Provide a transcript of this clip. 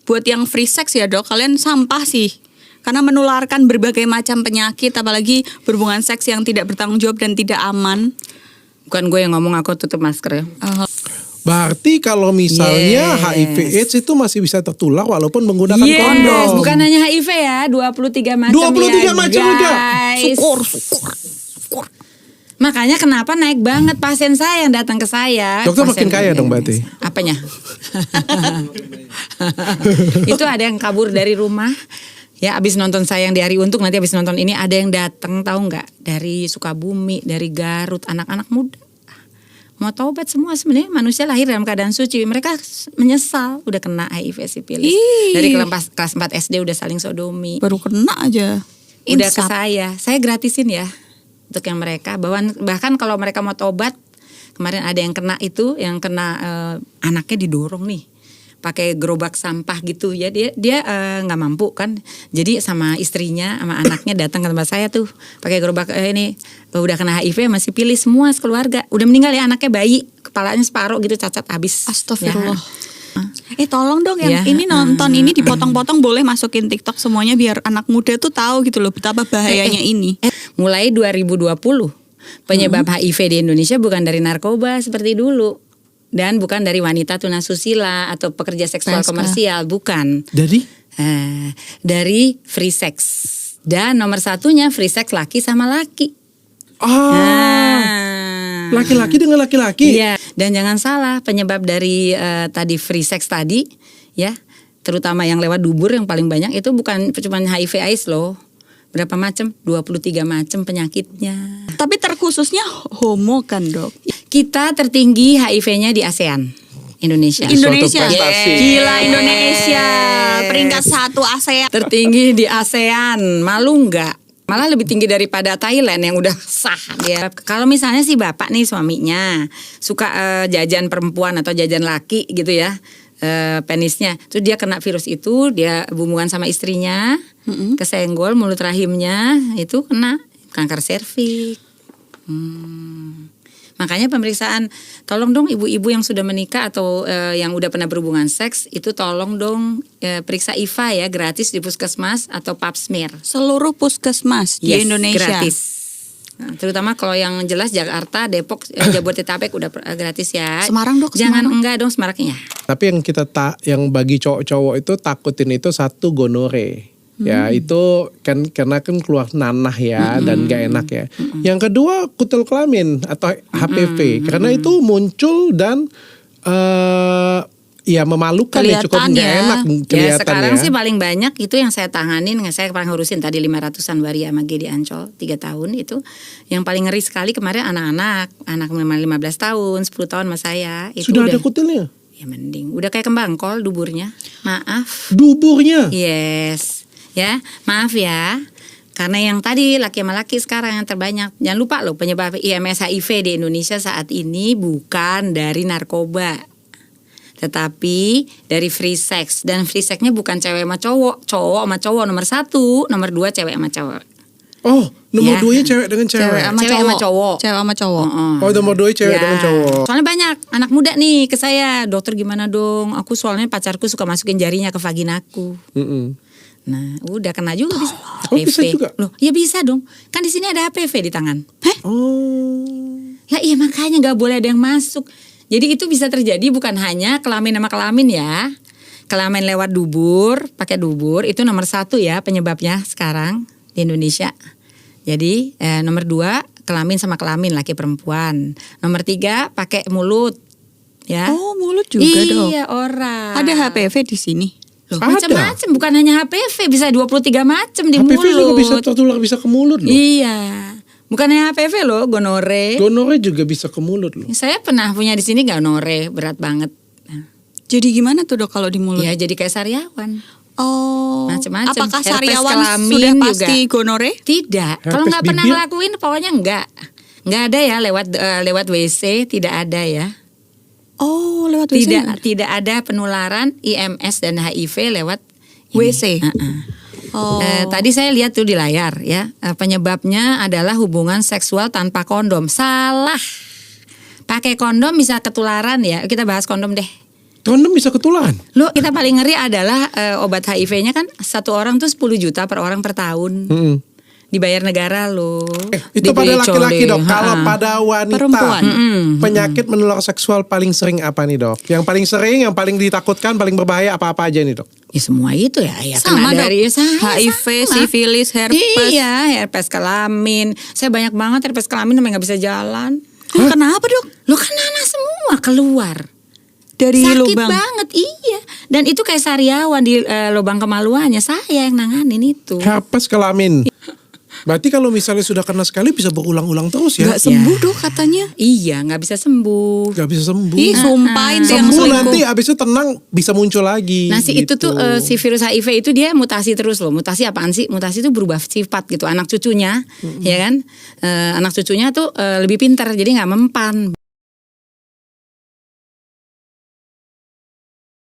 buat yang free sex ya dok, kalian sampah sih. Karena menularkan berbagai macam penyakit, apalagi berhubungan seks yang tidak bertanggung jawab dan tidak aman. Bukan gue yang ngomong, aku tutup masker ya. Berarti kalau misalnya HIV AIDS itu masih bisa tertular walaupun menggunakan kondom. Bukan hanya HIV ya, 23 macam 23 macam juga. Syukur. Makanya kenapa naik banget pasien saya yang datang ke saya. Dokter pasien makin kaya dong berarti. Apanya? Itu ada yang kabur dari rumah. Ya abis nonton saya yang di Hari Untuk, nanti abis nonton ini ada yang datang, tahu nggak, dari Sukabumi, dari Garut, anak-anak muda mau taubat semua. Sebenarnya manusia lahir dalam keadaan suci, mereka menyesal udah kena HIV sipilis. Dari kelas 4 SD udah saling sodomi. Baru kena aja. Udah ke saya gratisin ya untuk yang mereka. Bahkan kalau mereka mau taubat, kemarin ada yang kena itu, yang kena anaknya didorong nih pakai gerobak sampah gitu ya, dia nggak mampu kan, jadi sama istrinya sama anaknya datang ke tempat saya tuh pakai gerobak ini udah kena HIV, masih pilih semua sekeluarga, udah meninggal ya anaknya, bayi kepalanya separuh gitu, cacat habis. Astagfirullah. Tolong dong yang ini nonton ini dipotong-potong, boleh masukin TikTok semuanya biar anak muda tuh tahu gitu loh betapa bahayanya ini. Mulai 2020 penyebab HIV di Indonesia bukan dari narkoba seperti dulu. Dan bukan dari wanita tunasusila atau pekerja seksual komersial, bukan. Dari free sex. Dan nomor satunya free sex laki sama laki. Laki-laki dengan laki-laki. Iya. Dan jangan salah, penyebab dari tadi free sex tadi, ya, terutama yang lewat dubur yang paling banyak itu bukan cuma HIV AIDS loh. Berapa macam? 23 macam penyakitnya. Tapi terkhususnya homo kan dok? Kita tertinggi HIV-nya di ASEAN. Indonesia. Gila Indonesia. Peringkat 1 ASEAN. Tertinggi di ASEAN. Malu nggak? Malah lebih tinggi daripada Thailand yang udah sah dia. Kalau misalnya si bapak nih suaminya suka jajan perempuan atau jajan laki gitu ya. Penisnya, terus dia kena virus itu, dia hubungan sama istrinya, kesenggol mulut rahimnya, itu kena kanker serviks. Makanya pemeriksaan, tolong dong ibu-ibu yang sudah menikah atau yang udah pernah berhubungan seks, itu tolong dong periksa IVA ya, gratis di puskesmas atau pap smear. Seluruh puskesmas di Indonesia. Gratis. Nah, terutama kalau yang jelas Jakarta, Depok, Jabodetabek udah gratis ya. Semarang dok? Jangan enggak dong Semarangnya. Tapi yang kita yang bagi cowok-cowok itu takutin itu satu gonore. Ya itu kan karena kan keluar nanah ya dan gak enak ya. Yang kedua kutil kelamin atau HPV karena itu muncul dan ya memalukan ya, cukup gak enak kelihatan ya. Sekarang sih paling banyak itu yang saya tanganin, saya pernah ngurusin tadi 500-an waria mage di Ancol 3 tahun itu. Yang paling ngeri sekali kemarin anak 15 tahun, 10 tahun sama saya. Itu sudah ada kutilnya? Ya mending, udah kayak kembang kol duburnya. Maaf. Duburnya? Yes. Ya, maaf ya. Karena yang tadi laki sama laki sekarang yang terbanyak. Jangan lupa loh, penyebab IMS HIV di Indonesia saat ini bukan dari narkoba, tetapi dari free sex. Dan free sexnya bukan cewek sama cowok, cowok sama cowok nomor 1, nomor 2 cewek sama cowok. Oh, nomor 2-nya cewek dengan cewek. Cewek sama cowok. Cewek sama cowok. Oh, nomor 2 cewek dengan cowok. Soalnya banyak anak muda nih ke saya, dokter gimana dong? Aku soalnya pacarku suka masukin jarinya ke vaginaku. Nah, udah kena juga bisa. HPV. Bisa juga? Loh, ya bisa dong. Kan di sini ada HPV di tangan. Ya iya makanya nggak boleh ada yang masuk. Jadi itu bisa terjadi bukan hanya kelamin sama kelamin ya. Kelamin lewat dubur, pakai dubur itu nomor 1 ya penyebabnya sekarang di Indonesia. Jadi nomor 2 kelamin sama kelamin laki perempuan. Nomor 3 pakai mulut. Ya. Oh mulut juga dong. Iya oral. Ada HPV di sini. Macam-macam, bukan hanya HPV, bisa 23 macam di HPV mulut. HPV juga bisa tertular, bisa ke mulut loh. Iya. Bukan hanya HPV loh, gonore. Gonore juga bisa ke mulut loh. Saya pernah punya di sini gonore, berat banget. Nah. Jadi gimana tuh dok kalau di mulut? Ya jadi kayak sariawan. Oh. Macam-macam. Apakah Herpes sariawan kelamin sudah juga pasti gonore? Tidak. Kalau nggak pernah ngelakuin, pokoknya enggak. Nggak ada ya lewat WC, tidak ada ya. Oh, lewat WC. Tidak ada penularan IMS dan HIV lewat WC. Tadi saya lihat tuh di layar ya, penyebabnya adalah hubungan seksual tanpa kondom. Salah. Pakai kondom bisa ketularan ya. Kita bahas kondom deh. Kondom bisa ketularan. Lo kita paling ngeri adalah obat HIV-nya kan 1 orang tuh 10 juta per orang per tahun. Dibayar negara lo. Itu pada laki-laki dok. Kalau Ha-ha. pada wanita, Perempuan. penyakit menular seksual paling sering apa nih dok? Yang paling sering, yang paling ditakutkan, paling berbahaya apa-apa aja nih dok? Ya semua itu ya Sama kena dok. dari HIV, sifilis, herpes. Iya, herpes kelamin. Saya banyak banget herpes kelamin sampai nggak bisa jalan. Kenapa dok? Lo kan anak semua keluar. Dari Sakit lubang. banget, iya. Dan itu kayak sariawan di lubang kemaluannya. Saya yang nanganin itu. Herpes kelamin. Berarti kalau misalnya sudah kena sekali bisa berulang-ulang terus ya? Gak sembuh dok katanya. Iya, nggak bisa sembuh. Gak bisa sembuh. Ih sumpah itu yang Sembuh selingkuh. nanti abis itu tenang bisa muncul lagi. Nah si itu gitu. tuh si virus HIV itu dia mutasi terus loh. Mutasi apaan sih? Mutasi itu berubah sifat gitu. Anak cucunya, ya kan? Anak cucunya tuh lebih pintar, jadi nggak mempan.